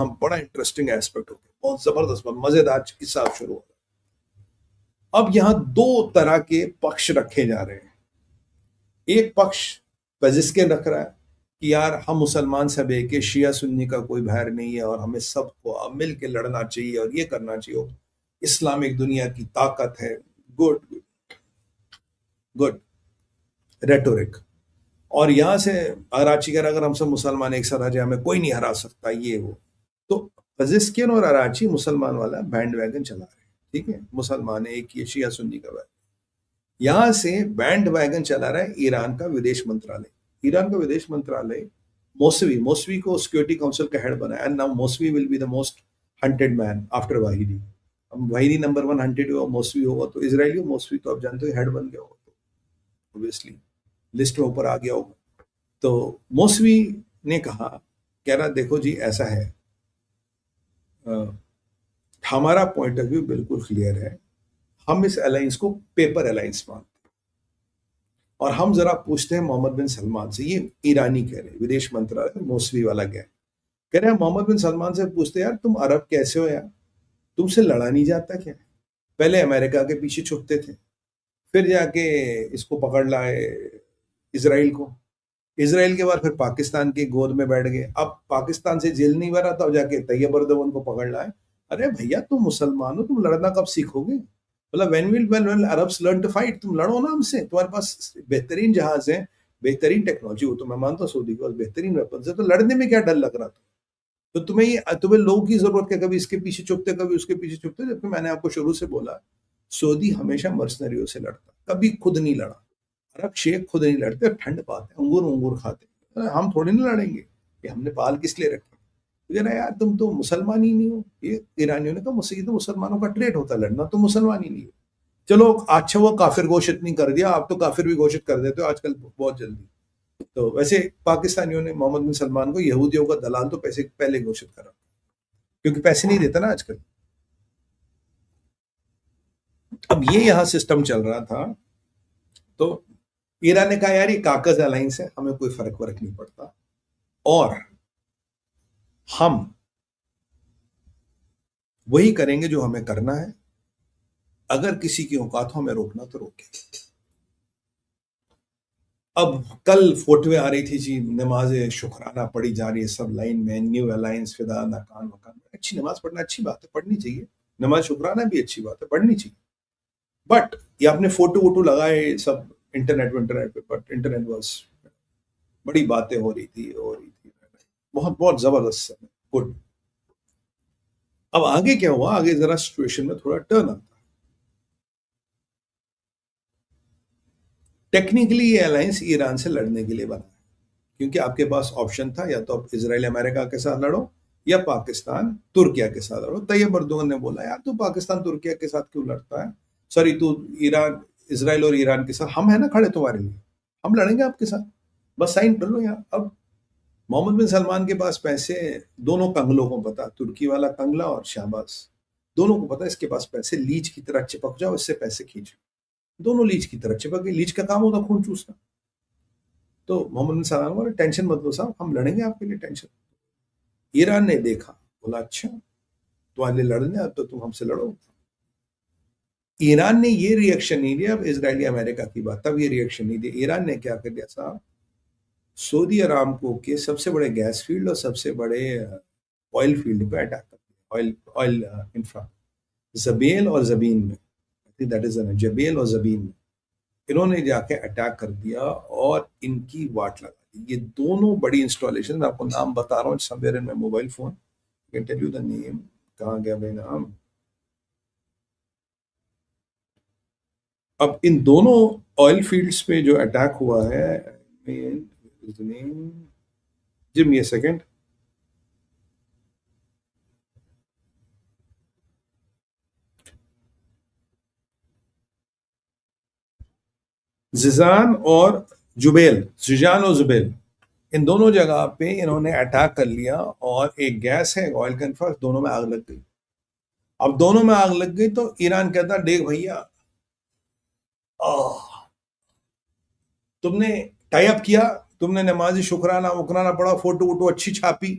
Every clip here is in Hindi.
यहाँ बड़ा इंटरेस्टिंग एस्पेक्ट हो गया, बहुत जबरदस्त मजेदार किस्सा शुरू हो रहा। अब यहाँ दो तरह के पक्ष रखे जा रहे हैं। एक पक्ष पेजिस्कियन रख रहा है कि यार हम मुसलमान सब एक है, शिया सुन्नी का कोई बैर नहीं है और हमें सबको अब मिल के लड़ना चाहिए और ये करना चाहिए, इस्लामिक दुनिया की ताकत है। Good good rhetoric. और यहां से अराची कर, अगर हम सब मुसलमान एक साथ आ जाए हमें कोई नहीं हरा सकता, ये वो। तो पेजिस्कियन और अराची मुसलमान वाला बैंड वैगन चला रहे हैं, ठीक है, मुसलमान एक ये शिया सुन्नी का बैर। यहां से बैंड वैगन चला रहा है ईरान का विदेश मंत्रालय। ईरान का विदेश मंत्रालय मौसवी को सिक्योरिटी काउंसिल का हेड बनाया। Now Mousavi will be the most hunted man after Vahidi. अब वाहिदी नंबर 1 हंटेड हुआ, मौसवी होगा तो इजरायली मौसवी तो आप जानते हो हेड बन गया होगा, तो ऑब्वियसली लिस्ट में ऊपर आ गया होगा। तो मौसवी ने कहा, कह रहा देखो जी ऐसा है, हमारा पॉइंट ऑफ व्यू बिल्कुल क्लियर है, हम इस अलायंस को पेपर अलायंस मानते हैं और हम जरा पूछते हैं मोहम्मद बिन सलमान से। ये ईरानी कह रहे, विदेश मंत्रालय मौसवी वाला गया, कह रहे हैं मोहम्मद बिन सलमान से पूछते हैं यार तुम अरब कैसे हो यार, तुमसे लड़ा नहीं जाता क्या? पहले अमेरिका के पीछे छुपते थे, फिर जाके इसको पकड़ लाए इसराइल को, इसराइल के बाद फिर पाकिस्तान की गोद में बैठ गए, अब पाकिस्तान से जेल नहीं भरा तब जाके तैयब अर्दोगन को पकड़ लाए। अरे भैया तुम मुसलमान हो, तुम लड़ना कब सीखोगे? मतलब when Arabs learn to fight, तुम लड़ो ना हमसे, तुम्हारे पास बेहतरीन जहाज है, बेहतरीन टेक्नोलॉजी हो, तो मैं मानता हूँ सऊदी के पास बेहतरीन वेपन है, तो लड़ने में क्या डर लग रहा था? तो तुम्हें लोगों की जरूरत क्या, कभी इसके पीछे छुपते कभी उसके पीछे छुपते, जबकि मैंने आपको शुरू से बोला सऊदी हमेशा मर्सनरियों से लड़ता, कभी खुद नहीं लड़ा। अरब शेख खुद नहीं लड़ते, ठंड पाते, अंगूर अंगूर खाते, हम थोड़ी नहीं लड़ेंगे, ये हमने पाल किस लिए रखे? तो ना यार तुम तो मुसलमान ही नहीं हो। ये ईरानियों ने कहा मुझसे तो मुसलमानों का ट्रेड होता है लड़ना, तो मुसलमान ही नहीं हो। चलो अच्छा वो काफिर घोषित नहीं कर दिया, आप तो काफिर भी घोषित कर देते हो आजकल बहुत जल्दी। तो वैसे पाकिस्तानियों ने मोहम्मद बिन सलमान को यहूदियों का दलाल तो पैसे पहले घोषित करा, क्योंकि पैसे नहीं देता ना आजकल। अब ये यहाँ सिस्टम चल रहा था, तो ईरान ने कहा यार ये कागज अलायंस है, हमें कोई फर्क वर्क नहीं पड़ता और हम वही करेंगे जो हमें करना है, अगर किसी की औकात हो हमें रोकना तो रोके। अब कल फोटोएं आ रही थी जी, नमाज शुक्राना पढ़ी जा रही है सब लाइन में, न्यू अलायंस फिदा नाकान मकान। अच्छी नमाज पढ़ना अच्छी बात है, पढ़नी चाहिए, नमाज शुक्राना भी अच्छी बात है, पढ़नी चाहिए। बट ये आपने फोटो वोटो लगाए सब इंटरनेट पे, बट इंटरनेट वॉज, बड़ी बातें हो रही थी, बहुत बहुत जबरदस्त। गुड। अब आगे क्या हुआ, आगे जरा सिचुएशन में थोड़ा टर्न आता है। टेक्निकली ये अलायंस ईरान से लड़ने के लिए बना है, क्योंकि आपके पास ऑप्शन था, या तो आप इसराइल अमेरिका के साथ लड़ो या पाकिस्तान तुर्किया के साथ लड़ो। तैयब अर्दोगन ने बोला यार तू पाकिस्तान तुर्किया के साथ क्यों लड़ता है, सॉरी तू ईरान इसराइल और ईरान के साथ, हम है ना खड़े तुम्हारे लिए, हम लड़ेंगे आपके साथ, बस साइन कर लो यहाँ। अब मोहम्मद बिन सलमान के पास पैसे, दोनों कंगलों को पता, तुर्की वाला कंगला और शाहबाज, दोनों को पता इसके पास पैसे, लीच की तरह चिपक जाओ, इससे पैसे खींचो। दोनों लीच की तरह चिपक गए, लीच का काम होता खून चूसना। तो मोहम्मद बिन सलमान बोले टेंशन मत लो साहब, हम लड़ेंगे आपके लिए, टेंशन। ईरान ने देखा, बोला अच्छा तुम्हारे लिए लड़ने, अब तो तुम हमसे लड़ो। ईरान ने ये रिएक्शन नहीं दिया, अब इसराइली अमेरिका की बात, तब ये रिएक्शन नहीं दिया। ईरान ने क्या कर दिया साहब, सऊदी अरामको के सबसे बड़े गैस फील्ड और सबसे बड़े ऑयल फील्ड पे अटैक कर दिया, ऑयल ऑयल इंफ्रा, जबेल और जबीन में, दैट इज जबेल और जबीन में इन्होंने जाके अटैक कर दिया और इनकी वाट लगा दी। ये दोनों बड़ी इंस्टॉलेशन, मैं आपको नाम बता रहा हूँ, somewhere in my mobile phone, can tell you the name, कहाँ गया भाई नाम। अब इन दोनों ऑयल फील्ड्स पे जो अटैक हुआ है, give me a second, Jizan और जुबेल, जिजान और जुबेल, इन दोनों जगह पे इन्होंने अटैक कर लिया और एक गैस है ऑयल का इंफ्रा, दोनों में आग लग गई। अब दोनों में आग लग गई तो ईरान कहता देख भैया, तुमने टाई अप किया, तुमने नमाज शुक्राना उकराना पढ़ा, फोटो वोटो अच्छी छापी,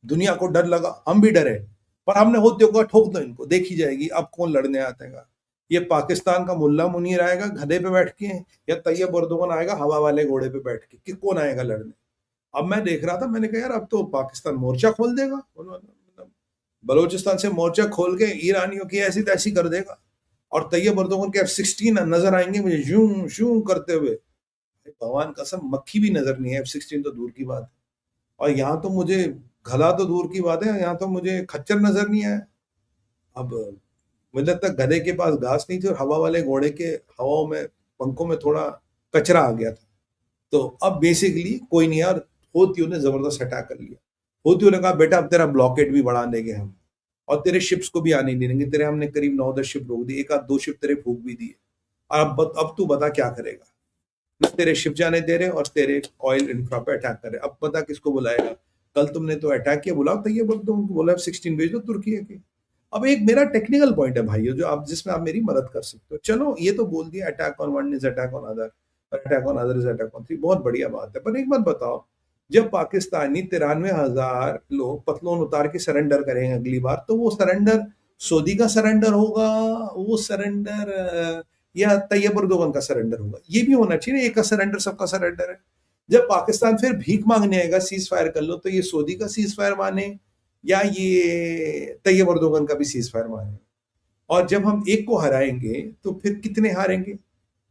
दुनिया को डर लगा, हम भी डरे, पर हमने होते को ठोक दो इनको, देखी जाएगी अब कौन लड़ने आता है। ये पाकिस्तान का मुल्ला मुनीर आएगा गधे पे बैठ के, या तैयब अर्दोगन आएगा हवा वाले घोड़े पे बैठ के, कि कौन आएगा लड़ने। अब मैं देख रहा था, मैंने कहा यार अब तो पाकिस्तान मोर्चा खोल देगा, बलोचिस्तान से मोर्चा खोल के ईरानियों की ऐसी तैसी कर देगा, और तैयब अर्दोगन के F-16 नजर आएंगे मुझे यूं शूं करते हुए। भगवान कसम मक्खी भी नजर नहीं है, F-16 तो दूर की बात है। और यहाँ तो मुझे घला तो दूर की बात है, यहाँ तो मुझे खच्चर नजर नहीं आया। अब मुझे लगता है गधे के पास घास नहीं थी, और हवा वाले घोड़े के हवाओं में पंखों में थोड़ा कचरा आ गया था। तो अब बेसिकली कोई नहीं यार, हूथियों ने जबरदस्त अटैक कर लिया। हूथियों ने कहा बेटा अब तेरा ब्लॉकेड भी बढ़ा देंगे हम, और तेरे शिप्स को भी आने नहीं देंगे। तेरे हमने करीब 9-10 शिप रोक दी, एक आध 2 शिप तेरे फूक भी दिए। और अब तू बता क्या करेगा। न तेरे शिप जाने दे रहे और तेरे ऑयल इंफ्रा पे अटैक करे। अब पता किसको बुलाएगा। कल तुमने तो अटैक किया, बुलाओ तैयब बोल दो, बोला F-16 भेज दो तुर्की के। अब एक मेरा टेक्निकल पॉइंट है भाइयों, जो आप जिसमें आप मेरी मदद कर सकते हो। चलो ये तो बोल दिया attack on one is attack on other, attack on other is attack on three, बहुत बढ़िया बात है। पर एक बात बताओ, जब पाकिस्तानी 93,000 लोग पतलून उतार के सरेंडर करेंगे अगली बार, तो वो सरेंडर सऊदी का सरेंडर होगा, वो सरेंडर या तैयब अर्दोगन का सरेंडर होगा। ये भी होना चाहिए, एक का सरेंडर सबका सरेंडर है। जब पाकिस्तान फिर भीख मांगने आएगा सीज फायर कर लो, तो ये सऊदी का सीज फायर माने या ये तैयब अर्दोगन का भी सीज फायर माने। और जब हम एक को हराएंगे तो फिर कितने हारेंगे।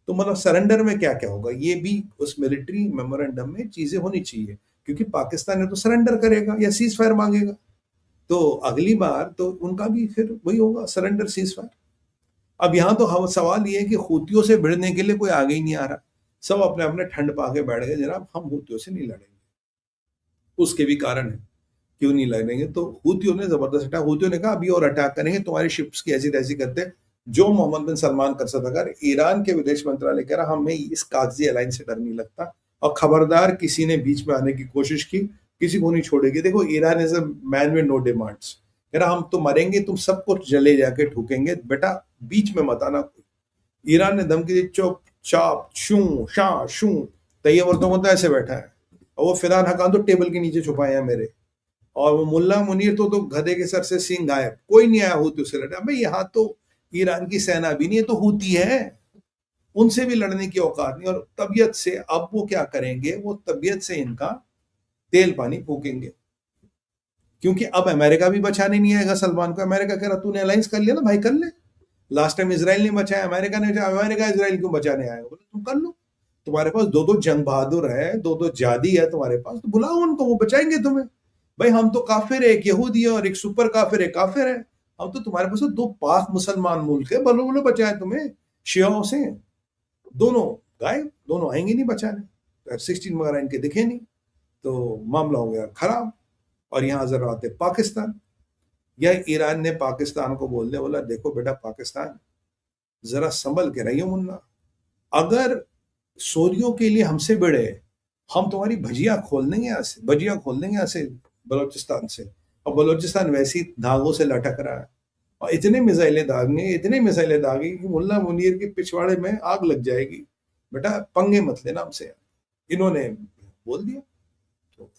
तो मतलब सरेंडर में क्या क्या होगा, ये भी उस मिलिट्री मेमोरेंडम में चीजें होनी चाहिए, क्योंकि पाकिस्तान है तो सरेंडर करेगा या सीज फायर मांगेगा, तो अगली बार तो उनका भी फिर वही होगा, सरेंडर सीज फायर। अब यहाँ तो हम सवाल ये है कि हूतियों से भिड़ने के लिए कोई आगे ही नहीं आ रहा, सब अपने अपने ठंड पाके बैठ गए, जनाब हम हूतियों से नहीं लड़ेंगे। उसके भी कारण है क्यों नहीं लड़ेंगे। तो हूतियों ने जबरदस्त अटैक, हूतियों ने कहा अभी और अटैक करेंगे, तुम्हारी शिप्स की ऐसी तैसी करते जो मोहम्मद बिन सलमान कर सकता। अगर ईरान के विदेश मंत्रालय कह रहा हमें इस कागजी अलायंस से डर नहीं लगता, और खबरदार किसी ने बीच में आने की कोशिश की, किसी को नहीं छोड़ेगी। देखो Iran is a man with no demands, कह रहा हम तो मरेंगे, तुम सबको जले जाके ठोकेंगे, बेटा बीच में मत आना। ईरान ने धमकी दी, चुप चाप शू शाह शू। तैयब अर्दोगन तो ऐसे बैठा है, और वो फिदान हकान तो टेबल के नीचे छुपाए हैं मेरे, और वो मुल्ला मुनीर तो गधे के सर से सींग गायब, कोई नहीं आया हूती उससे लड़ने। भाई यहाँ तो ईरान की सेना भी नहीं है, तो हूती है, उनसे भी लड़ने की औकात नहीं। और तबीयत से अब वो क्या करेंगे, वो तबीयत से इनका तेल पानी फूकेंगे, क्योंकि अब अमेरिका भी बचाने नहीं आएगा सलमान को। अमेरिका कह रहा तूने अलायंस कर लिया ना भाई, कर ले। लास्ट टाइम इसराइल ने बचाया, अमेरिका ने बचाया, अमेरिका इसराइल क्यों बचाने आएगा, बोले तुम कर लो, तुम्हारे पास दो दो जंग बहादुर है, दो दो जादी है तुम्हारे पास, तो बुलाओ उनको, वो बचाएंगे तुम्हें। भाई हम तो काफिर है, एक यहूदी है और एक सुपर काफिर है, काफिर है हम तो, तुम्हारे पास तो दो पाक मुसलमान मुल्क है, बोलो बोलो बचाए तुम्हें शियाओं से, दोनों गायब, दोनों आएंगे नहीं बचाने। F-16 वगैरह इनके दिखे नहीं, तो मामला हो गया खराब। और यहाँ जरा आते पाकिस्तान, या ईरान ने पाकिस्तान को बोल दिया, बोला देखो बेटा पाकिस्तान जरा संभल के रहियो मुन्ना, अगर सोरियों के लिए हमसे भिड़े, हम तुम्हारी भजिया खोल देंगे यहाँ से, भजिया खोल देंगे यहाँ से बलोचिस्तान से। और बलोचिस्तान वैसी धागों से लटक रहा है, और इतने मिसाइलें दागेंगे, इतने मिसाइलें दागेंगे कि मुल्ला मुनीर के पिछवाड़े में आग लग जाएगी। बेटा पंगे मत लेना हमसे, इन्होंने बोल दिया। तो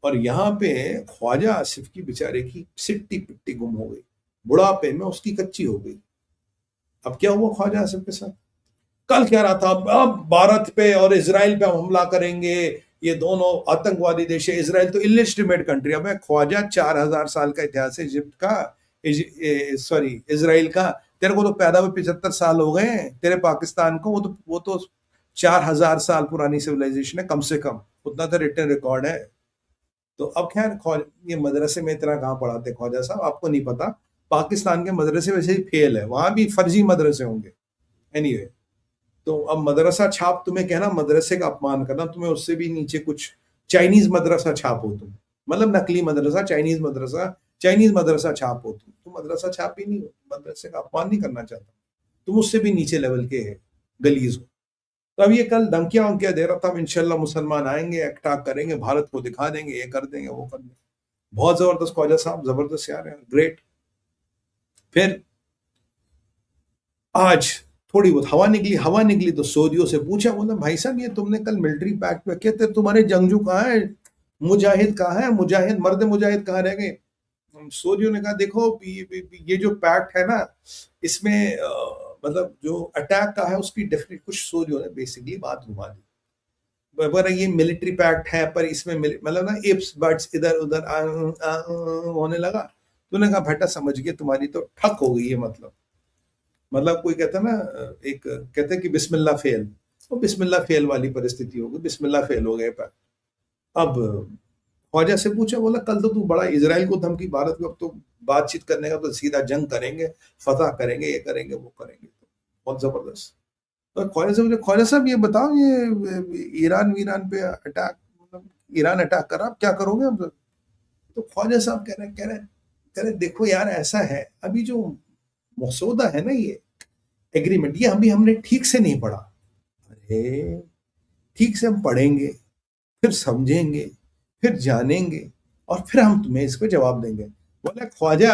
और यहाँ पे ख्वाजा आसिफ की बेचारे की सिट्टी पिट्टी गुम हो गई, बुढ़ापे में उसकी कच्ची हो गई। अब क्या हुआ ख्वाजा आसिफ के साथ, कल कह रहा था अब भारत पे और इसराइल पे हम हमला करेंगे, ये दोनों आतंकवादी देश है। इसराइल तो इलिजिटिमेट कंट्री, अब ख्वाजा 4,000 साल का इतिहास है इजिप्ट का, सॉरी इसराइल का। तेरे को तो पैदा हुए 75 साल हो गए, तेरे पाकिस्तान को वो तो 4,000 साल पुरानी सिविलाइजेशन है कम से कम, उतना तो रिटर्न रिकॉर्ड है। तो अब खैर ये मदरसे में इतना कहाँ पढ़ाते ख्वाजा साहब, आपको नहीं पता। पाकिस्तान के मदरसे वैसे ही फेल है, वहां भी फर्जी मदरसे होंगे। एनीवे, तो अब मदरसा छाप, तुम्हें कहना मदरसे का अपमान करना, तुम्हें उससे भी नीचे कुछ चाइनीज मदरसा छाप हो तुम, मतलब नकली मदरसा, चाइनीज मदरसा छाप हो तुम मदरसा छाप ही नहीं हो, मदरसे का अपमान नहीं करना चाहता, तुम उससे भी नीचे लेवल के गलीज हो। तो अब ये कल धमकियां वमकियां दे रहा था, अब इंशाल्लाह मुसलमान आएंगे, अटैक करेंगे, भारत को दिखा देंगे, ये कर देंगे वो कर देंगे। बहुत जबरदस्त ख्वाजा साहब, जबरदस्त यार, ग्रेट। फिर आज थोड़ी बहुत हवा निकली तो सऊदियों से पूछा, बोला भाई साहब ये तुमने कल मिलिट्री पैक्ट में कहते तुम्हारे जंगजू कहाँ है, मुजाहिद कहाँ है, मुजाहिद मर्द मुजाहिद कहाँ रह गए? सोजियो ने कहा देखो ये जो पैक्ट है ना, इसमें मतलब जो अटैक का है उसकी डेफिनेट कुछ सोजियो ने बेसिकली बात घुमा दी। पर ये मिलिट्री पैक्ट है, पर इसमें मतलब ना इफ्स बट्स इधर उधर होने लगा। तूने कहा भट्टा समझ गया, तुम्हारी तो ठक हो गई है। मतलब कोई कहता ना, एक कहते हैं कि बिस्मिल्लाह फेल, वो बिस्मिल्लाह फेल वाली परिस्थिति हो गई, बिस्मिल्लाह फेल हो गए। पर अब ख्वाजा से पूछा, बोला कल तो तू बड़ा इसराइल को धमकी, भारत को अब तो बातचीत करने का तो सीधा जंग करेंगे, फतह करेंगे, ये करेंगे वो करेंगे, तो बहुत जबरदस्त। तो ख्वाजा से मुझे, ख्वाजा साहब ये बताओ, ये ईरान वीरान पे अटैक, मतलब ईरान अटैक करा, आप क्या करोगे हम? तो ख्वाजा साहब कह रहे देखो यार, ऐसा है अभी जो मसौदा है ना, ये एग्रीमेंट, ये अभी हमने ठीक से नहीं पढ़ा। अरे ठीक से हम पढ़ेंगे, फिर समझेंगे, फिर जानेंगे, और फिर हम तुम्हें इसको जवाब देंगे। बोले ख्वाजा,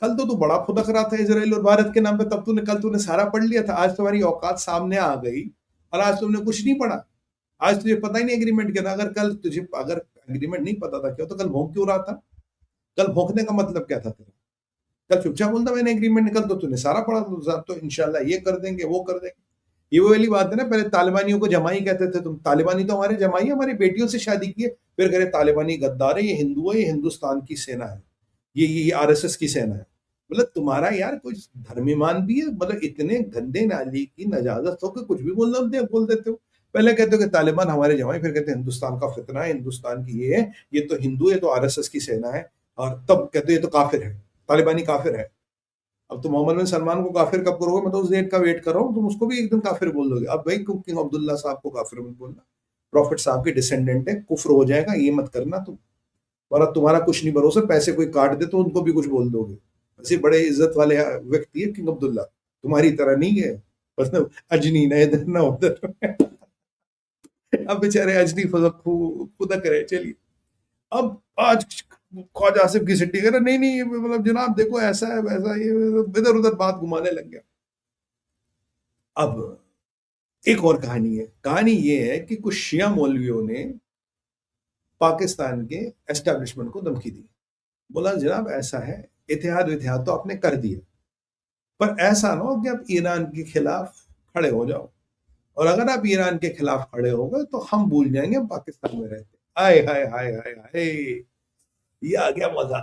कल तो तू बड़ा फुदक रहा था इसराइल और भारत के नाम पे, तब कल तूने सारा पढ़ लिया था, आज तुम्हारी औकात सामने आ गई और आज तुमने कुछ नहीं पढ़ा। आज तुझे पता ही नहीं एग्रीमेंट क्या था। अगर एग्रीमेंट नहीं पता था क्या, तो कल भोंक क्यों रहा था? कल भोंकने का मतलब क्या था तेरा? कल चुपचाप बोलता मैंने एग्रीमेंट, निकल तो तूने सारा पढ़ा तो इंशाल्लाह ये कर देंगे, वो कर देंगे। ये वो वाली बात है ना, पहले तालिबानियों को जमाई कहते थे तुम, तालिबानी तो हमारे जमाई, हमारी बेटियों से शादी की है। फिर कह रहे तालिबानी गद्दार है, ये हिंदू है, ये हिंदुस्तान की सेना है, ये आरएसएस की सेना है। मतलब तुम्हारा यार कोई धर्मीमान भी है? मतलब इतने गंदे नाली की नजाजत हो कि कुछ भी बोल देते हो। पहले कहते हो कि तालिबान हमारे जमाई, फिर कहते हैं हिंदुस्तान का फितना है, हिंदुस्तान की ये है, ये तो हिंदू है, तो आरएसएस की सेना है, और तब कहते हो ये तो काफिर है, तालिबानी काफिर है। अब तो मोहम्मद बिन सलमान को काफिर कब करोगे? मैं तो उस डेट का वेट कर रहा हूँ, तुम उसको भी एक दिन काफिर बोल दोगे। अब भाई किंग अब्दुल्ला साहब को काफिर मत बोलना, प्रॉफिट साहब के डिसेंडेंट है, कुफ्र हो जाएगा, ये मत करना तुम। और तुम्हारा कुछ नहीं भरोसा, पैसे कोई काट दे तो उनको भी कुछ बोल दोगे। ऐसे बड़े इज्जत वाले व्यक्ति है किंग अब्दुल्ला, तुम्हारी तरह नहीं है, मतलब अजनी ना इधर ना उधर। अब बेचारे अजनी खुदा करे। चलिए, अब आज ख्वाजा आसिफ की सिट्टी कर नहीं नहीं, मतलब जनाब देखो ऐसा है वैसा, ये इधर उधर बात घुमाने लग गया। अब एक और कहानी है। कहानी ये है कि कुछ शिया मौलवियों ने पाकिस्तान के एस्टेब्लिशमेंट को धमकी दी। बोला जनाब ऐसा है, इतिहाद वितिहाद तो आपने कर दिया, पर ऐसा ना हो कि आप ईरान के खिलाफ खड़े हो जाओ, और अगर आप ईरान के खिलाफ खड़े हो गए तो हम भूल जाएंगे हम पाकिस्तान में रहते। आय हाय हाय हाय हाय, ये आ गया मजा।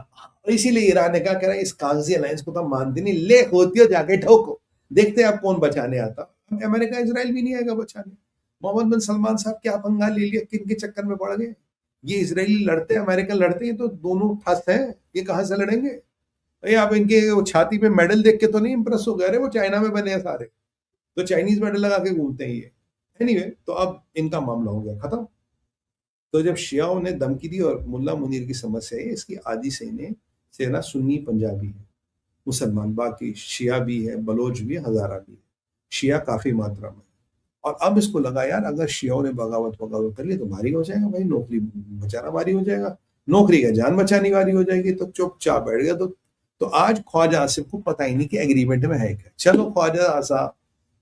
इसीलिए ईरान ने कहा, कह रहा है इस कागजी अलायंस को तो मानती नहीं, ले होती हो जाके ठोको, देखते हैं आप कौन बचाने आता। अमेरिका इसराइल भी नहीं आएगा बचाने। मोहम्मद बिन सलमान साहब क्या पंगा ले लिया, किन के चक्कर में पड़ गए? ये इसराइली लड़ते हैं, अमेरिकन लड़ते हैं, तो दोनों ठस हैं, ये कहां से लड़ेंगे? अरे आप इनके वो छाती पे मेडल देख के तो नहीं इंप्रेस हो गए? अरे वो चाइना में बने हैं सारे, तो चाइनीज मेडल लगा के घूमते हैं ये। एनीवे, तो अब इनका मामला हो गया खत्म। तो जब शियाओं ने धमकी दी, और मुल्ला मुनीर की समस्या है इसकी आधी सेना सुन्नी पंजाबी है, मुसलमान, बाकी शिया भी है, बलोच भी है, हजारा भी है, शिया काफी मात्रा में। और अब इसको लगा यार, अगर शियाओं ने बगावत बगावत कर ली तो भारी हो जाएगा भाई, नौकरी बचाना भारी हो जाएगा, नौकरी का जान बचानी भारी हो जाएगी। तो चुपचाप बैठ गया। तो आज ख्वाजा आसिफ को पता ही नहीं कि एग्रीमेंट में है क्या। चलो ख्वाजा आसिफ,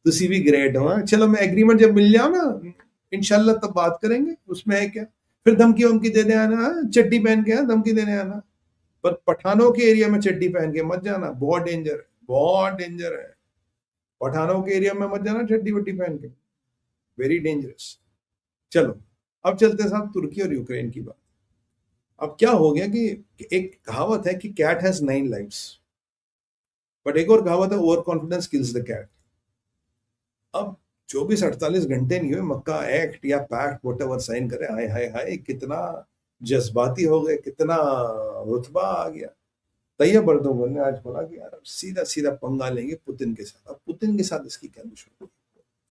तुसी भी ग्रेट हो, हाँ? चलो मैं एग्रीमेंट जब मिल जाओ ना, इंशाल्लाह तब बात करेंगे, उसमें है क्या। फिर धमकी वमकी देने आना, हाँ? चड्डी पहन के, हाँ, धमकी देने आना। पर पठानों के एरिया में चड्डी पहन के मत जाना, बहुत डेंजर है, बहुत डेंजर है। पठानों के एरिया में मत जाना चड्डी वड्डी पहन के, वेरी डेंजरस। चलो, अब चलते हैं साहब तुर्की और यूक्रेन की बात। अब क्या हो गया कि एक कहावत है कि कैट हैज 9 लाइव्स, बट एक और कहावत है overconfidence kills the cat. अब 24-48 घंटे नहीं हुए, मक्का एक्ट या पैक्ट वॉटेवर साइन करे, हाय हाय हाय, कितना जज्बाती हो गए, कितना रुतबा आ गया। तैयब अर्दोगन ने आज बोला कि यार सीधा सीधा पंगा लेंगे पुतिन के साथ। अब पुतिन के साथ इसकी क्या दुश्मनी?